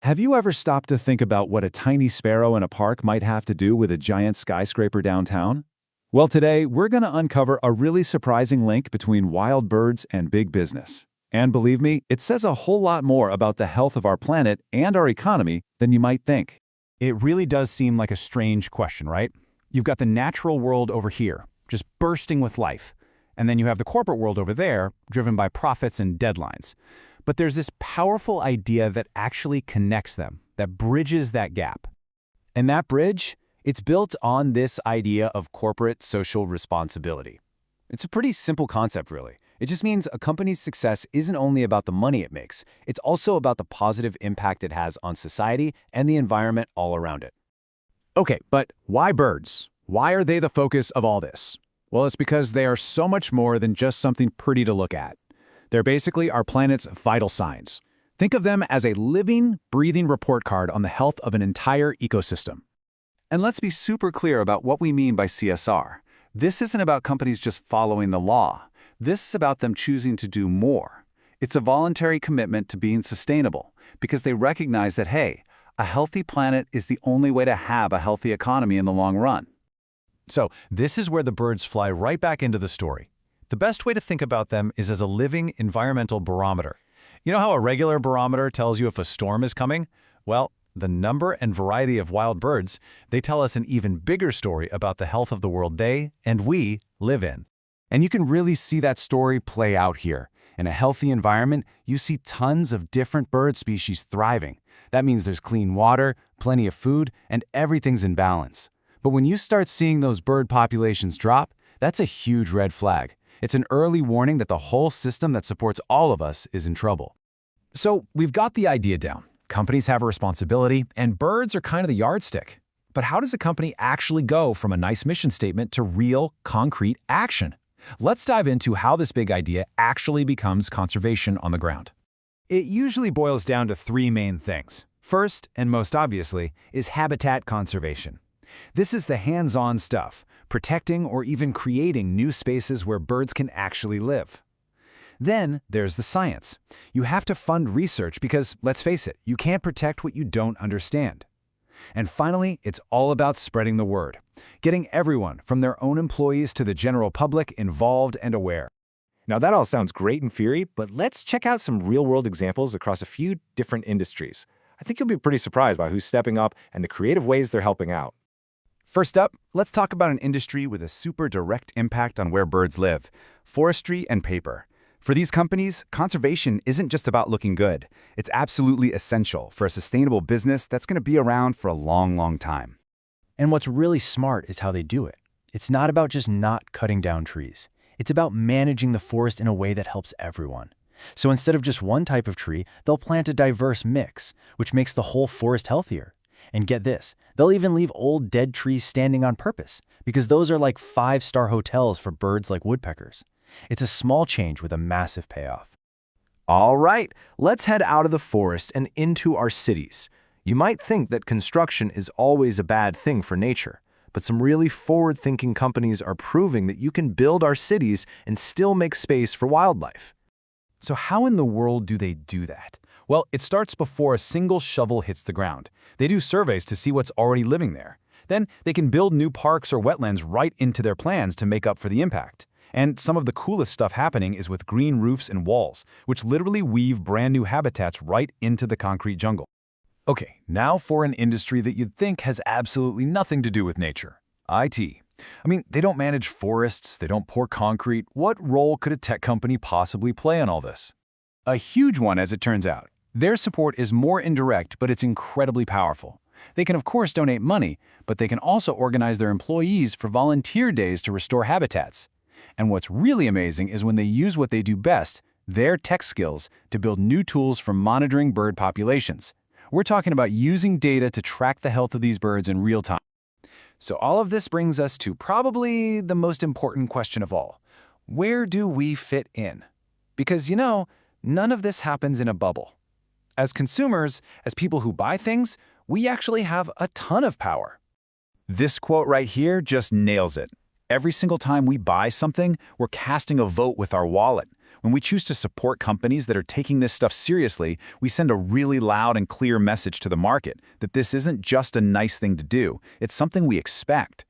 Have you ever stopped to think about what a tiny sparrow in a park might have to do with a giant skyscraper downtown? Well, today, we're going to uncover a really surprising link between wild birds and big business. And believe me, it says a whole lot more about the health of our planet and our economy than you might think. It really does seem like a strange question, right? You've got the natural world over here, just bursting with life. And then you have the corporate world over there, driven by profits and deadlines. But there's this powerful idea that actually connects them, that bridges that gap. And that bridge, it's built on this idea of corporate social responsibility. It's a pretty simple concept, really. It just means a company's success isn't only about the money it makes, it's also about the positive impact it has on society and the environment all around it. Okay, but why birds? Why are they the focus of all this? Well, it's because they are so much more than just something pretty to look at. They're basically our planet's vital signs. Think of them as a living, breathing report card on the health of an entire ecosystem. And let's be super clear about what we mean by CSR. This isn't about companies just following the law. This is about them choosing to do more. It's a voluntary commitment to being sustainable because they recognize that, hey, a healthy planet is the only way to have a healthy economy in the long run. So this is where the birds fly right back into the story. The best way to think about them is as a living environmental barometer. You know how a regular barometer tells you if a storm is coming? Well, the number and variety of wild birds, they tell us an even bigger story about the health of the world they and we live in. And you can really see that story play out here. In a healthy environment, you see tons of different bird species thriving. That means there's clean water, plenty of food, and everything's in balance. But when you start seeing those bird populations drop, that's a huge red flag. It's an early warning that the whole system that supports all of us is in trouble. So we've got the idea down. Companies have a responsibility, and birds are kind of the yardstick. But how does a company actually go from a nice mission statement to real, concrete action? Let's dive into how this big idea actually becomes conservation on the ground. It usually boils down to three main things. First, and most obviously, is habitat conservation. This is the hands-on stuff, protecting or even creating new spaces where birds can actually live. Then there's the science. You have to fund research because, let's face it, you can't protect what you don't understand. And finally, it's all about spreading the word, getting everyone from their own employees to the general public involved and aware. Now that all sounds great in theory, but let's check out some real-world examples across a few different industries. I think you'll be pretty surprised by who's stepping up and the creative ways they're helping out. First up, let's talk about an industry with a super direct impact on where birds live: forestry and paper. For these companies, conservation isn't just about looking good. It's absolutely essential for a sustainable business that's going to be around for a long, long time. And what's really smart is how they do it. It's not about just not cutting down trees. It's about managing the forest in a way that helps everyone. So instead of just one type of tree, they'll plant a diverse mix, which makes the whole forest healthier. And get this, they'll even leave old dead trees standing on purpose, because those are like 5-star hotels for birds like woodpeckers. It's a small change with a massive payoff. All right, let's head out of the forest and into our cities. You might think that construction is always a bad thing for nature, but some really forward-thinking companies are proving that you can build our cities and still make space for wildlife. So how in the world do they do that? Well, it starts before a single shovel hits the ground. They do surveys to see what's already living there. Then they can build new parks or wetlands right into their plans to make up for the impact. And some of the coolest stuff happening is with green roofs and walls, which literally weave brand new habitats right into the concrete jungle. Okay, now for an industry that you'd think has absolutely nothing to do with nature: IT. I mean, they don't manage forests, they don't pour concrete. What role could a tech company possibly play in all this? A huge one, as it turns out. Their support is more indirect, but it's incredibly powerful. They can, of course, donate money, but they can also organize their employees for volunteer days to restore habitats. And what's really amazing is when they use what they do best, their tech skills, to build new tools for monitoring bird populations. We're talking about using data to track the health of these birds in real time. So all of this brings us to probably the most important question of all. Where do we fit in? Because, none of this happens in a bubble. As consumers, as people who buy things, we actually have a ton of power. This quote right here just nails it. Every single time we buy something, we're casting a vote with our wallet. When we choose to support companies that are taking this stuff seriously, we send a really loud and clear message to the market that this isn't just a nice thing to do, it's something we expect.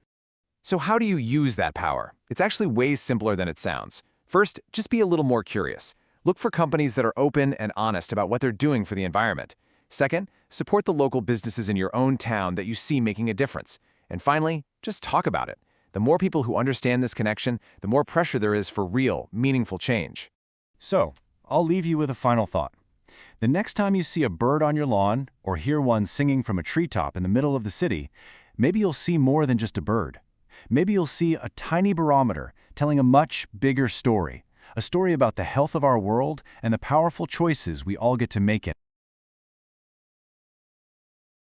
So how do you use that power? It's actually way simpler than it sounds. First, just be a little more curious. Look for companies that are open and honest about what they're doing for the environment. Second, support the local businesses in your own town that you see making a difference. And finally, just talk about it. The more people who understand this connection, the more pressure there is for real, meaningful change. So, I'll leave you with a final thought. The next time you see a bird on your lawn or hear one singing from a treetop in the middle of the city, maybe you'll see more than just a bird. Maybe you'll see a tiny barometer telling a much bigger story, a story about the health of our world and the powerful choices we all get to make in it.